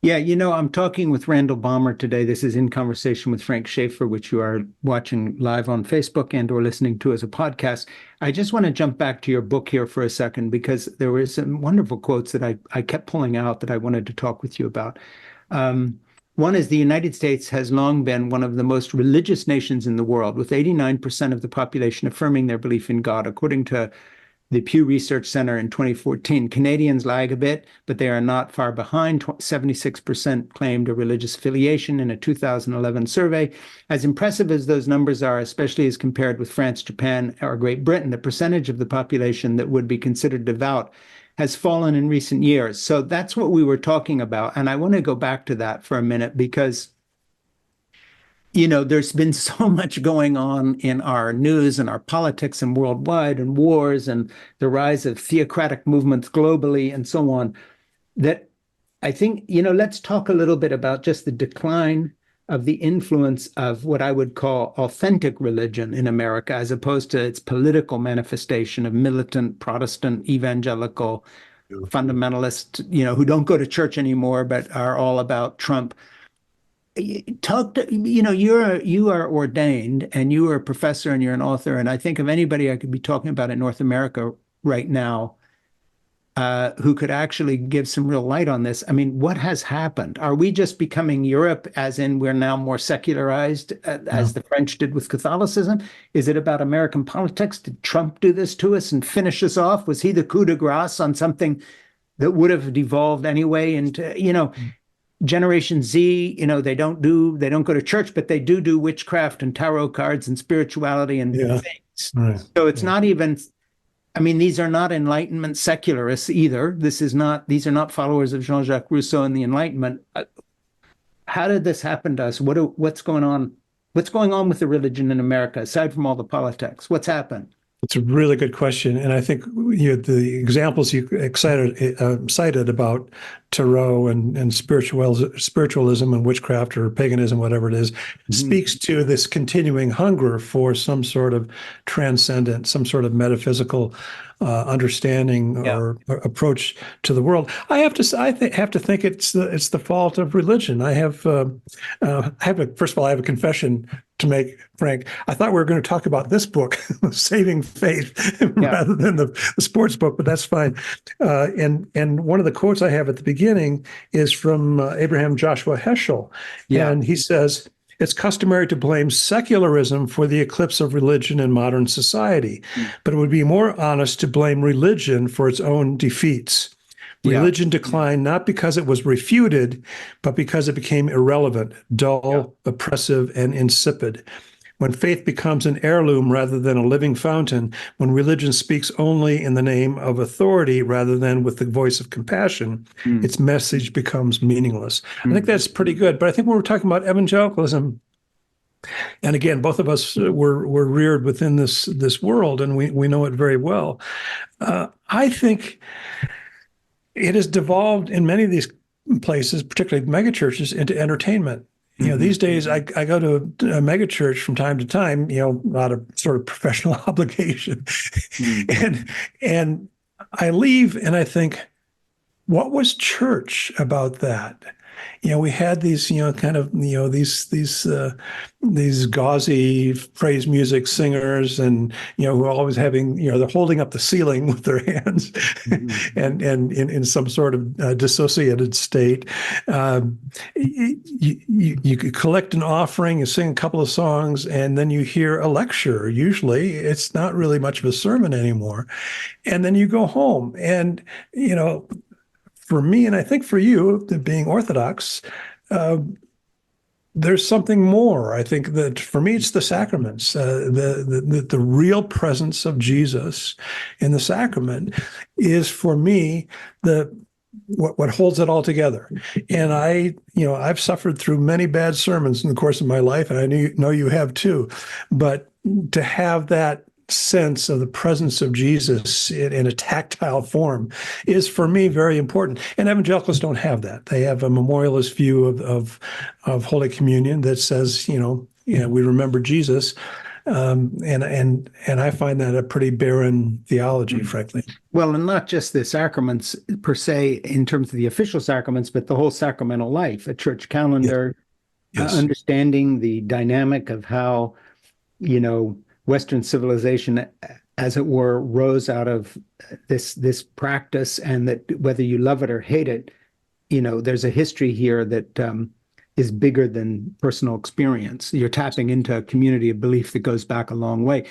Yeah, I'm talking with Randall Balmer today. This is In Conversation with Frank Schaeffer, which you are watching live on Facebook and or listening to as a podcast. I just want to jump back to your book here for a second because there were some wonderful quotes that I kept pulling out that I wanted to talk with you about. Um, One is the United States has long been one of the most religious nations in the world, with 89% of the population affirming their belief in God, according to the Pew Research Center in 2014. Canadians lag a bit, but they are not far behind. 76% claimed a religious affiliation in a 2011 survey. As impressive as those numbers are, especially as compared with France, Japan, or Great Britain, the percentage of the population that would be considered devout has fallen in recent years. So that's what we were talking about. And I want to go back to that for a minute because there's been so much going on in our news and our politics and worldwide and wars and the rise of theocratic movements globally and so on that I think, let's talk a little bit about just the decline of the influence of what I would call authentic religion in America, as opposed to its political manifestation of militant Protestant evangelical fundamentalists, who don't go to church anymore, but are all about Trump. Talk to, you are ordained and you are a professor and you're an author, and I think of anybody I could be talking about in North America right now who could actually give some real light on this. I mean, what has happened? Are we just becoming Europe, as in we're now more secularized, Yeah. as the French did with Catholicism? Is it about American politics? Did Trump do this to us and finish us off? Was he the coup de grace on something that would have devolved anyway into, Generation Z, they don't go to church, but they do witchcraft and tarot cards and spirituality and Yeah. things. Right. So it's Yeah. not even, I mean, these are not Enlightenment secularists either. These are not followers of Jean-Jacques Rousseau and the Enlightenment. How did this happen to us? What's going on? What's going on with the religion in America, aside from all the politics? What's happened? It's a really good question, and I think the examples you cited about tarot and spiritualism and witchcraft or paganism, whatever it is, Mhm. speaks to this continuing hunger for some sort of transcendent, some sort of metaphysical understanding Yeah. or approach to the world. Have to think it's the fault of religion. First of all, I have a confession to make, Frank. I thought we were going to talk about this book, Saving Faith, Yeah. rather than the sports book, but that's fine. And one of the quotes I have at the beginning is from Abraham Joshua Heschel, Yeah. and he says, "It's customary to blame secularism for the eclipse of religion in modern society, but it would be more honest to blame religion for its own defeats. Yeah. Religion declined not because it was refuted, but because it became irrelevant, Yeah. dull, oppressive, and insipid. When faith becomes an heirloom rather than a living fountain, when religion speaks only in the name of authority rather than with the voice of compassion, Mm. its message becomes meaningless." I think Mm. that's pretty good. But I think when we're talking about evangelicalism, and again, both of us were reared within this world, and we know it very well. I think it has devolved in many of these places, particularly megachurches, into entertainment. Mhm. These days I go to a megachurch from time to time, out of sort of professional obligation. Mm. And I leave and I think, what was church about that? We had these, kind of, these gauzy praise music singers, and who are always having, they're holding up the ceiling with their hands, Mhm. and in some sort of dissociated state. Um, you could collect an offering, you sing a couple of songs, and then you hear a lecture. Usually, it's not really much of a sermon anymore, and then you go home, and for me, and I think for you, being Orthodox, uh, there's something more. I think that for me, it's the sacraments, the real presence of Jesus in the sacrament is for me the what holds it all together. And I've suffered through many bad sermons in the course of my life, and know you have too. But to have that sense of the presence of Jesus in a tactile form is for me very important. And evangelicals don't have that. They have a memorialist view of Holy Communion that says, we remember Jesus. And I find that a pretty barren theology, frankly. Well, and not just the sacraments per se in terms of the official sacraments, but the whole sacramental life, a church calendar, Yes. understanding the dynamic of how, Western civilization, as it were, rose out of this practice, and that whether you love it or hate it, there's a history here that is bigger than personal experience. You're tapping into a community of belief that goes back a long way.